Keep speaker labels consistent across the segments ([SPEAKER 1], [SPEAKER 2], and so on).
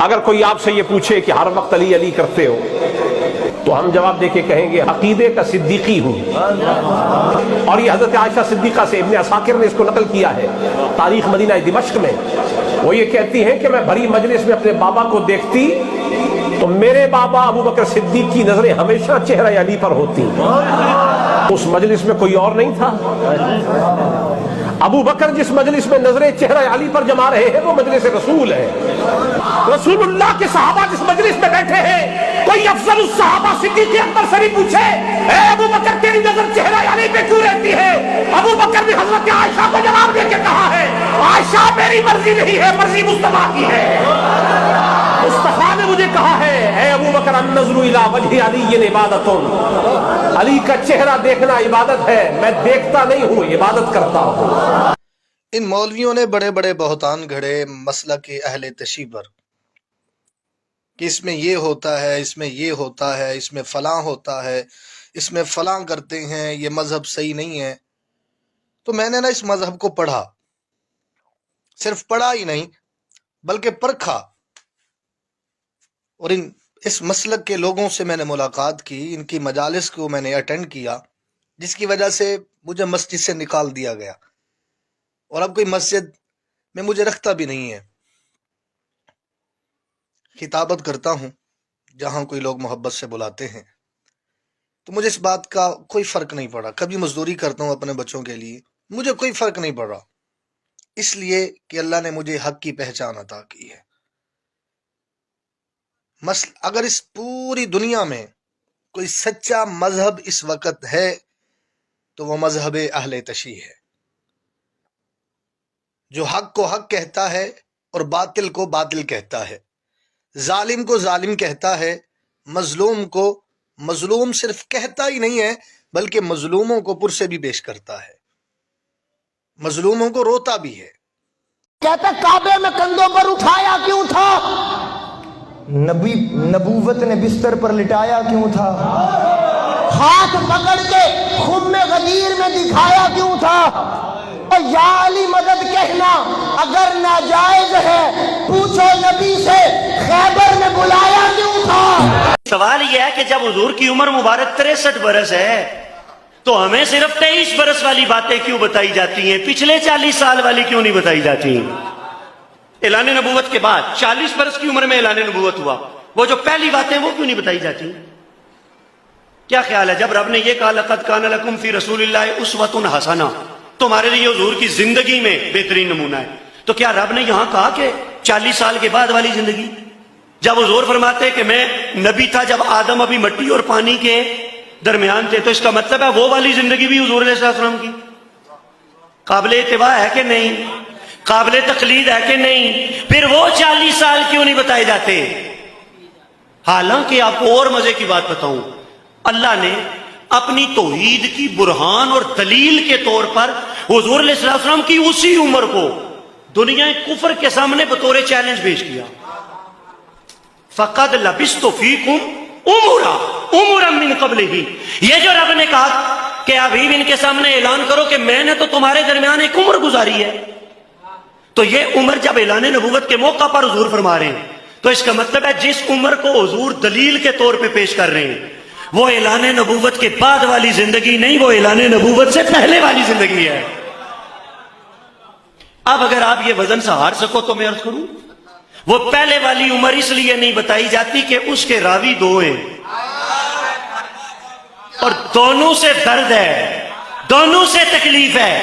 [SPEAKER 1] اگر کوئی آپ سے یہ پوچھے کہ ہر وقت علی علی کرتے ہو تو ہم جواب دے کے کہیں گے عقیدے کا صدیقی ہوں. اور یہ حضرت عائشہ صدیقہ سے ابن عساکر نے اس کو نقل کیا ہے تاریخ مدینہ دمشق میں. وہ یہ کہتی ہیں کہ میں بھری مجلس میں اپنے بابا کو دیکھتی تو میرے بابا ابو بکر صدیق کی نظریں ہمیشہ چہرہ علی پر ہوتی. اس مجلس میں کوئی اور نہیں تھا. ابو بکر جس مجلس میں نظریں چہرہ علی پر جما رہے ہیں وہ مجلس رسول ہے. رسول اللہ کے صحابہ جس مجلس میں بیٹھے ہیں کوئی افضل الصحابہ صدیق اکبر سے بھی پوچھے اے ابو بکر تیری نظر چہرہ علی پہ کیوں رہتی ہے؟ ابو بکر نے حضرت عائشہ کو جواب دے کے کہا ہے عائشہ میری مرضی نہیں ہے، مرضی مصطفیٰ کی ہے. مصطفیٰ نے مجھے کہا ہے اے ابو بکر النظر الی وجہ علی عبادت، علی کا چہرہ دیکھنا عبادت ہے، میں دیکھتا نہیں ہوں، عبادت کرتا ہوں.
[SPEAKER 2] ان مولویوں نے بڑے بڑے بہتان گھڑے مسلک کے اہل تشیع پر کہ اس میں یہ ہوتا ہے، اس میں یہ ہوتا ہے، اس میں فلاں ہوتا ہے، اس میں فلاں کرتے ہیں، یہ مذہب صحیح نہیں ہے. تو میں نے اس مذہب کو پڑھا، صرف پڑھا ہی نہیں بلکہ پرکھا، اور اس مسلک کے لوگوں سے میں نے ملاقات کی، ان کی مجالس کو میں نے اٹینڈ کیا، جس کی وجہ سے مجھے مسجد سے نکال دیا گیا اور اب کوئی مسجد میں مجھے رکھتا بھی نہیں ہے. خطابت کرتا ہوں جہاں کوئی لوگ محبت سے بلاتے ہیں تو مجھے اس بات کا کوئی فرق نہیں پڑا. کبھی مزدوری کرتا ہوں اپنے بچوں کے لیے، مجھے کوئی فرق نہیں پڑ رہا، اس لیے کہ اللہ نے مجھے حق کی پہچان عطا کی ہے. اگر اس پوری دنیا میں کوئی سچا مذہب اس وقت ہے تو وہ مذہب اہل تشیع ہے، جو حق کو حق کہتا ہے اور باطل کو باطل کہتا ہے، ظالم کو ظالم کہتا ہے، مظلوم کو مظلوم صرف کہتا ہی نہیں ہے بلکہ مظلوموں کو پرسے بھی پیش کرتا ہے، مظلوموں کو روتا بھی ہے.
[SPEAKER 3] کہتا کعبے میں کندھوں پر اٹھایا کیوں تھا؟ نبوت نے بستر پر لٹایا کیوں تھا؟ ہاتھ پکڑ کے خم غدیر میں دکھایا کیوں تھا؟ یا علی مدد کہنا اگر ناجائز ہے پوچھو نبی سے خیبر میں بلایا کیوں تھا؟
[SPEAKER 4] سوال یہ ہے کہ جب حضور کی عمر مبارک 63 برس ہے تو ہمیں صرف 23 برس والی باتیں کیوں بتائی جاتی ہیں، پچھلے 40 سال والی کیوں نہیں بتائی جاتی؟ اعلان نبوت کے بعد 40 برس کی عمر میں اعلان نبوت ہوا، وہ جو پہلی باتیں وہ کیوں نہیں بتائی جاتی؟ کیا خیال ہے جب رب نے یہ کہا لقد کان لکم فی رسول اللہ اسوۃ حسنہ، تمہارے لیے حضور کی زندگی میں بہترین نمونہ ہے، تو کیا رب نے یہاں کہا کہ 40 سال کے بعد والی زندگی؟ جب حضور فرماتے کہ میں نبی تھا جب آدم ابھی مٹی اور پانی کے درمیان تھے، تو اس کا مطلب ہے وہ والی زندگی بھی حضور علیہ السلام کی قابل اتباع ہے کہ نہیں، قابل تقلید ہے کہ نہیں؟ پھر وہ 40 سال کیوں نہیں بتائے جاتے؟ حالانکہ آپ کو اور مزے کی بات بتاؤں، اللہ نے اپنی توحید کی برہان اور دلیل کے طور پر حضور علیہ السلام کی اسی عمر کو دنیا کفر کے سامنے بطور چیلنج پیش کیا. فَقَدْ لَبِثْتُ فِيكُمْ عُمُرًا مِّن قَبْلِهِ، یہ جو رب نے کہا کہ ابھی ان کے سامنے اعلان کرو کہ میں نے تو تمہارے درمیان ایک عمر گزاری ہے، تو یہ عمر جب اعلان نبوت کے موقع پر حضور فرما رہے ہیں تو اس کا مطلب ہے جس عمر کو حضور دلیل کے طور پہ پیش کر رہے ہیں وہ اعلان نبوت کے بعد والی زندگی نہیں، وہ اعلان نبوت سے پہلے والی زندگی ہے. اب اگر آپ یہ وزن سہار سکو تو میں عرض کروں وہ پہلے والی عمر اس لیے نہیں بتائی جاتی کہ اس کے راوی دو ہیں اور دونوں سے درد ہے، دونوں سے تکلیف ہے.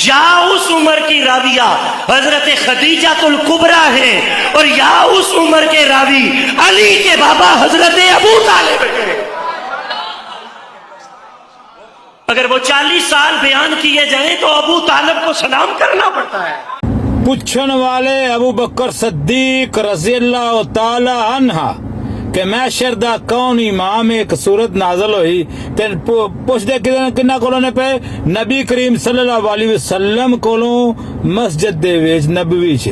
[SPEAKER 4] یا اس عمر کی راویہ حضرت خدیجہ الکبریٰ ہیں اور یا اس عمر کے راوی علی کے بابا حضرت ابو طالب ہیں. اگر وہ 40 سال بیان کیے جائیں تو ابو طالب کو سلام کرنا پڑتا ہے.
[SPEAKER 5] پوچھن والے ابو بکر صدیق رضی اللہ تعالی عنہ کہ محشر دا کون امام ایک صورت نازل ہوئی تے پوچھ دے کنہ کولوں نے پہ نبی کریم صلی اللہ علیہ وسلم کولوں مسجد دے وچ نبوی چ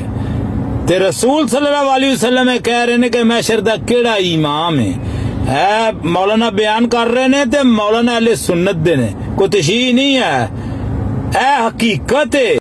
[SPEAKER 5] تے رسول صلی اللہ علیہ وسلم کہہ رہے نے کہ محشر دا کیڑا امام ہے مولانا بیان کر رہے نے تے مولانا اہل سنت دے نے کوئی تشیع نہیں ہے، اے حقیقت ہے.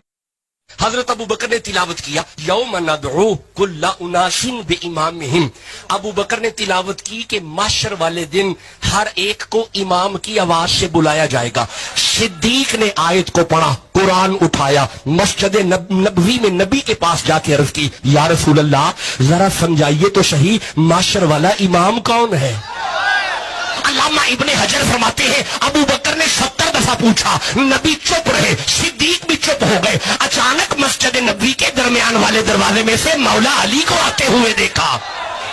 [SPEAKER 6] حضرت ابو بکر نے تلاوت کیا یوم ندعو کل اناس بامامہم. ابو بکر نے تلاوت کی کہ محشر والے دن ہر ایک کو امام کی آواز سے بلایا جائے گا. صدیق نے آیت کو پڑھا, قرآن اٹھایا, مسجد نبوی میں نبی کے پاس جا کے عرض کی یا رسول اللہ ذرا سمجھائیے تو صحیح محشر والا امام کون ہے. علامہ ابن حجر فرماتے ہیں ابو بکر نے 70 دفعہ پوچھا, نبی چپ رہے, صدیق بھی چپ ہو گئے. اچانک مسجد نبوی کے درمیان والے دروازے میں سے مولا علی کو آتے ہوئے دیکھا,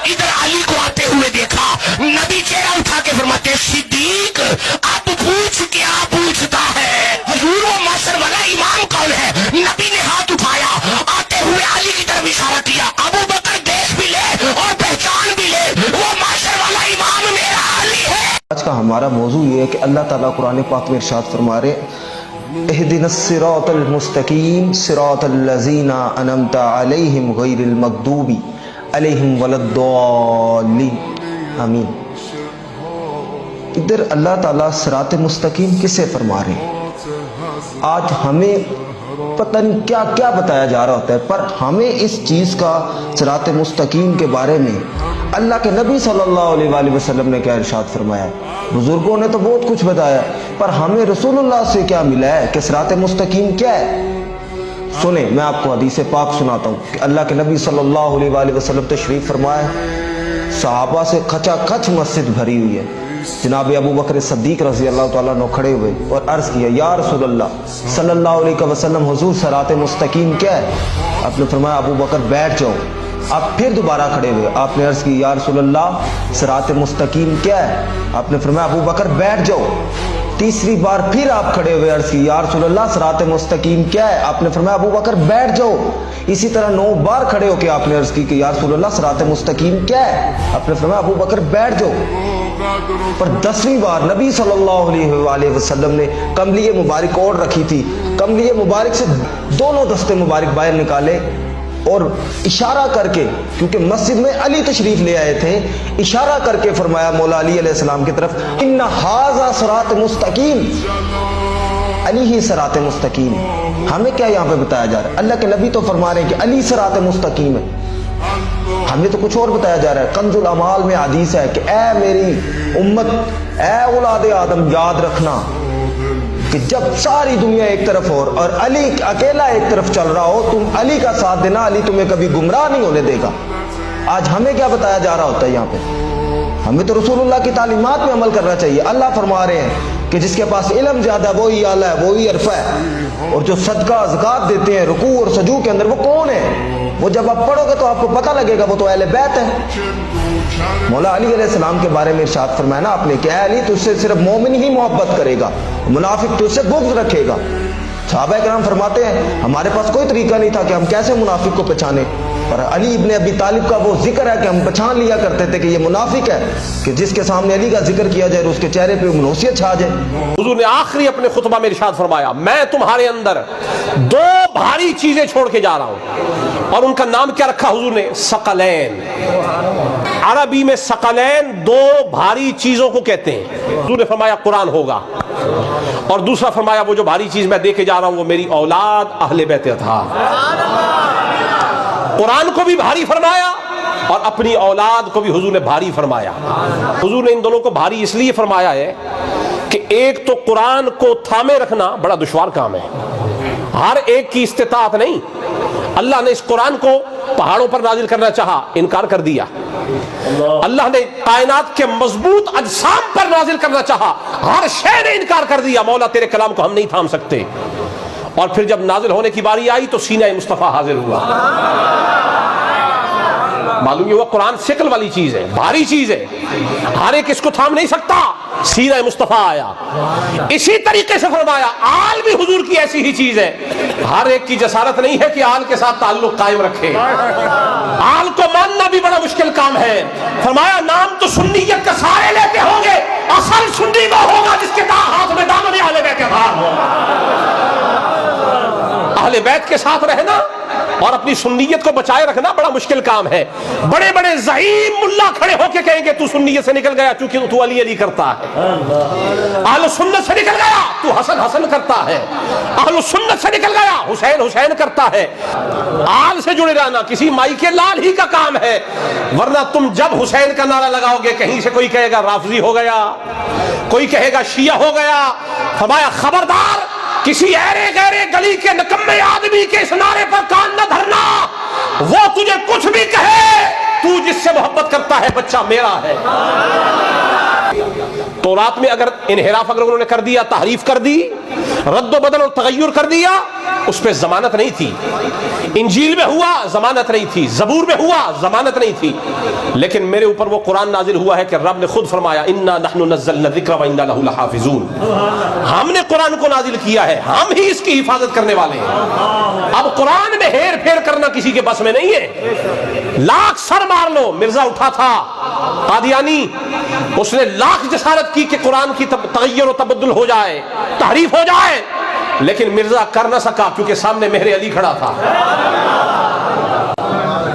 [SPEAKER 6] ادھر علی کو آتے ہوئے دیکھا. نبی چہرہ اٹھا کے فرماتے صدیق اب پوچھ کیا پوچھتا ہے, حضور وہ محشر والا امام کون ہے. نبی نے ہاتھ اٹھایا, آتے ہوئے علی کی طرف اشارہ کیا. ابو بکر دیکھ بھی لے اور پہچان بھی لے, وہ محشر والا امام میرا علی ہے.
[SPEAKER 3] آج کا ہمارا موضوع یہ ہے کہ اللہ تعالیٰ قرآن پاک میں ارشاد فرما رہے اہدنا الصراط المستقیم صراط الذین انعمت علیہم غیر المغضوب علیہم ولا الضالین آمین. ادھر اللہ تعالیٰ صراط مستقیم کسے فرما رہے ہیں؟ آج ہمیں پتہ نہیں کیا کیا بتایا جا رہا ہوتا ہے, پر ہمیں اس چیز کا صراط مستقیم کے بارے میں اللہ کے نبی صلی اللہ علیہ وآلہ وسلم نے کیا ارشاد فرمایا ہے. بزرگوں نے تو بہت کچھ بتایا, پر ہمیں رسول اللہ سے کیا ملا ہے کہ صراط مستقیم کیا ہے. سنیں, میں آپ کو حدیث پاک سناتا ہوں کہ اللہ کے نبی صلی اللہ علیہ وآلہ وسلم تشریف فرمایا, صحابہ سے کھچا کھچ مسجد بھری ہوئی ہے. جناب ابو بکر صدیق رضی اللہ تعالیٰ عنہ کھڑے ہوئے اور عرض کیا یا رسول اللہ صلی اللہ علیہ وسلم حضور صراط مستقیم کیا ہے. آپ نے فرمایا ابو بکر بیٹھ جاؤ. آپ پھر دوبارہ کھڑے ہوئے, آپ نے عرض کی یا رسول اللہ صراط مستقیم کیا ہے. آپ نے فرمایا ابو بکر بیٹھ جاؤ. تیسری بار پھر آپ کھڑے ہوئے, عرض کی یا رسول اللہ صراط مستقیم کیا ہے. آپ نے فرمایا ابو بکر بیٹھ جاؤ. اسی طرح 9 بار کھڑے ہو کے آپ نے عرض کی کہ یا رسول اللہ صراط مستقیم کیا ہے. آپ نے فرمایا ابو بکر بیٹھ جاؤ. پر 10ویں بار نبی صلی اللہ علیہ وآلہ وسلم نے کملی مبارک اور رکھی تھی, کملی مبارک سے دونوں دستے مبارک باہر نکالے اور اشارہ کر کے, کیونکہ مسجد میں علی تشریف لے آئے تھے, اشارہ کر کے فرمایا مولا علی علیہ السلام کی طرف ان ھذا صراط مستقیم, علی ہی صراط مستقیم. ہمیں کیا یہاں پہ بتایا جا رہا ہے؟ اللہ کے نبی تو فرما رہے ہیں کہ علی صراط مستقیم ہے, ہمیں تو کچھ اور بتایا جا رہا ہے. کنز الاعمال میں حدیث ہے کہ اے میری امت, اے اولاد آدم, یاد رکھنا کہ جب ساری دنیا ایک طرف ہو اور علی اکیلا ایک طرف چل رہا ہو, تم علی کا ساتھ دینا, علی تمہیں کبھی گمراہ نہیں ہونے دے گا. آج ہمیں کیا بتایا جا رہا ہوتا ہے یہاں پہ؟ ہمیں تو رسول اللہ کی تعلیمات میں عمل کرنا چاہیے. اللہ فرما رہے ہیں کہ جس کے پاس علم زیادہ وہی اعلیٰ ہے, وہی عرفہ ہے, اور جو صدقہ زکات دیتے ہیں رکوع اور سجود کے اندر, وہ کون ہے؟ وہ جب آپ پڑھو گے تو آپ کو پتہ لگے گا, وہ تو اہل بیت ہے. مولا علی علیہ السلام کے بارے میں ارشاد فرمایا نا آپ نے کہ اے علی تجھ سے صرف مومن ہی محبت کرے گا, منافق تجھ سے بغض رکھے گا. صحابہ کرام فرماتے ہیں ہمارے پاس کوئی طریقہ نہیں تھا کہ ہم کیسے منافق کو پہچانے, پر علی ابن ابی طالب کا وہ ذکر ہے کہ ہم پہچان لیا کرتے تھے کہ یہ منافق ہے, کہ جس کے سامنے علی کا ذکر کیا جائے اس کے چہرے پہ منوسیت چھا جائے.
[SPEAKER 1] حضور نے آخری اپنے خطبہ میں ارشاد فرمایا میں تمہارے اندر 2 بھاری چیزیں چھوڑ کے جا رہا ہوں, اور ان کا نام کیا رکھا حضور نے؟ ثقلین. عربی میں ثقلین 2 بھاری چیزوں کو کہتے ہیں. حضور نے فرمایا قرآن ہوگا, اور دوسرا فرمایا وہ جو بھاری چیز میں دے کے جا رہا ہوں وہ میری اولاد اہل بیت اطہار. قرآن کو بھی بھاری فرمایا اور اپنی اولاد کو بھی حضور نے بھاری فرمایا. حضور نے ان دونوں کو بھاری اس لیے فرمایا ہے کہ ایک تو قرآن کو تھامے رکھنا بڑا دشوار کام ہے, ہر ایک کی استطاعت نہیں. اللہ نے اس قرآن کو پہاڑوں پر نازل کرنا چاہا, انکار کر دیا. اللہ نے کائنات کے مضبوط اجسام پر نازل کرنا چاہا, ہر شے نے انکار کر دیا. مولا تیرے کلام کو ہم نہیں تھام سکتے. اور پھر جب نازل ہونے کی باری آئی تو سینہ مصطفیٰ حاضر ہوا. معلوم یہ ہوا قرآن ثقل والی چیز ہے, بھاری چیز ہے, ہر ایک اس کو تھام نہیں سکتا. سینہ مصطفیٰ آیا. اسی طریقے سے فرمایا آل بھی حضور کی ایسی ہی چیز ہے, ہر ایک کی جسارت نہیں ہے کہ آل کے ساتھ تعلق قائم رکھے. آل کو ماننا بھی بڑا مشکل کام ہے. فرمایا نام تو سنیت کا سارے لیتے ہوں گے, اصل سنی وہ ہوگا جس کے ہاتھ میں دامن اہل بیت اطہار ہو. اہل اہل بیت کے ساتھ رہنا اور اپنی سنیت کو بچائے رکھنا بڑا مشکل کام ہے. بڑے بڑے زعیم ملا کھڑے ہو کے کہیں گے تو سنیت سے نکل گیا چونکہ تو علی علی کرتا ہے. اہل سنت سے نکل گیا تو حسن حسن کرتا ہے. اہل سنت سے نکل گیا حسین حسین کرتا ہے. آل سے جڑے رہنا کسی مائی کے لال ہی کا کام ہے. ورنہ تم جب حسین کا نعرہ لگاؤ گے کہیں سے کوئی کہے گا رافضی ہو گیا, کوئی کہے گا شیعہ ہو گیا. فرمایا خبردار کسی ایرے گہرے گلی کے نکمے آدمی کے اس نعرے پر کان نہ دھرنا. وہ تجھے کچھ بھی کہے تو جس سے محبت کرتا ہے بچہ میرا ہے. تو رات میں اگر انحراف اگر انہوں نے کر دیا, تحریف کر دی, رد و بدل اور تغیر کر دیا, اس پہ ضمانت نہیں تھی. انجیل میں ہوا ضمانت نہیں تھی, زبور میں ہوا ضمانت نہیں تھی. لیکن میرے اوپر وہ قرآن نازل ہوا ہے کہ رب نے خود فرمایا انا نحن نزلنا الذکر وانا لہ لحافظون. ہم نے قرآن کو نازل کیا ہے, ہم ہی اس کی حفاظت کرنے والے ہیں. اب قرآن میں ہیر پھیر کرنا کسی کے بس میں نہیں ہے. لاکھ سر مار لو, مرزا اٹھا تھا قادیانی, اس نے لاکھ جسارت کی کہ قرآن کی تغیر و تبدل ہو جائے, تحریف ہو جائے, لیکن مرزا کر نہ سکا کیونکہ سامنے مہر علی کھڑا تھا,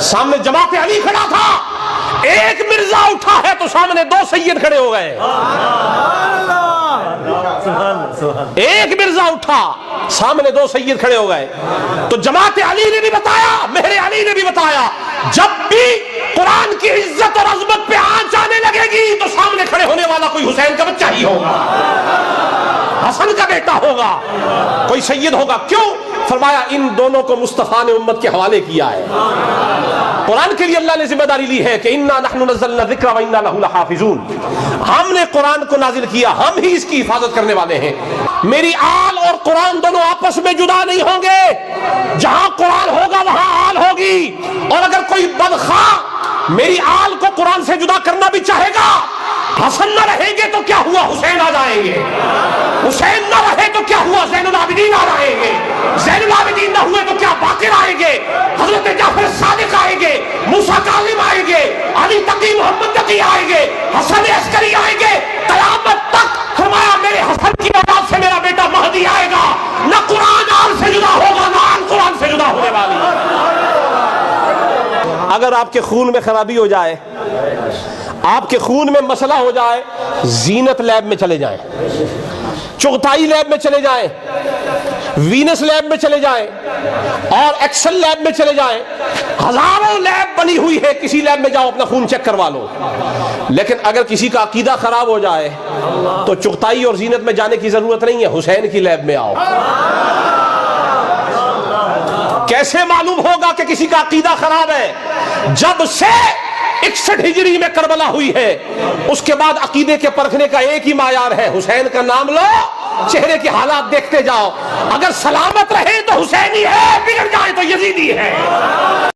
[SPEAKER 1] سامنے جماعت علی کھڑا تھا. ایک مرزا اٹھا ہے تو سامنے دو سید کھڑے ہو گئے. ایک مرزا اٹھا سامنے دو سید کھڑے ہو گئے. تو جماعت علی نے بھی بتایا, مہر علی نے بھی بتایا, جب بھی قرآن کی عزت اور عظمت پہ آنچ آنے لگے گی تو سامنے کھڑے ہونے والا کوئی حسین کا بچہ ہی ہوگا, حسن کا بیٹا ہوگا, کوئی سید ہوگا. کیوں؟ فرمایا ان دونوں کو مصطفیٰ نے امت کے حوالے کیا ہے. قرآن کے لیے اللہ نے ذمہ داری لی ہے کہ انا نحن نزلنا الذکر وانا لہ لحافظون. ہم نے قرآن کو نازل کیا, ہم ہی اس کی حفاظت کرنے والے ہیں. میری آل اور قرآن دونوں آپس میں جدا نہیں ہوں گے. جہاں قرآن ہوگا وہاں آل ہوگی. اور اگر کوئی بدخواہ میری آل کو قرآن سے جدا کرنا بھی چاہے گا, حسن نہ رہیں گے تو کیا ہوا حسین آ جائیں گے, حسین نہ رہے تو کیا ہوا زین العابدین آ جائیں گے, زین العابدین نہ ہوئے تو کیا باقر آئیں گے, حضرت جعفر صادق آئیں گے, موسیٰ کاظم آئیں گے, علی تقی محمد تقی آئیں گے, حسن عسکری آئیں گے. قیامت تک فرمایا میرے حسن کی اولاد سے میرا بیٹا مہدی آئے گا. نہ قرآن آل سے جدا ہوگا نہ آل قرآن سے جدا ہونے والی. اگر آپ کے خون میں خرابی ہو جائے, آپ کے خون میں مسئلہ ہو جائے, زینت لیب میں چلے جائیں, چغتائی لیب میں چلے جائیں, وینس لیب میں چلے جائیں, اور ایکسل لیب میں چلے جائیں. ہزاروں لیب بنی ہوئی ہے, کسی لیب میں جاؤ اپنا خون چیک کروا لو. لیکن اگر کسی کا عقیدہ خراب ہو جائے تو چغتائی اور زینت میں جانے کی ضرورت نہیں ہے, حسین کی لیب میں آؤ. کیسے معلوم ہوگا کہ کسی کا عقیدہ خراب ہے؟ جب سے 61 ہجری میں کربلا ہوئی ہے, اس کے بعد عقیدے کے پرکھنے کا ایک ہی معیار ہے, حسین کا نام لو, چہرے کے حالات دیکھتے جاؤ. اگر سلامت رہے تو حسینی ہے, بگڑ جائے تو یزیدی ہے.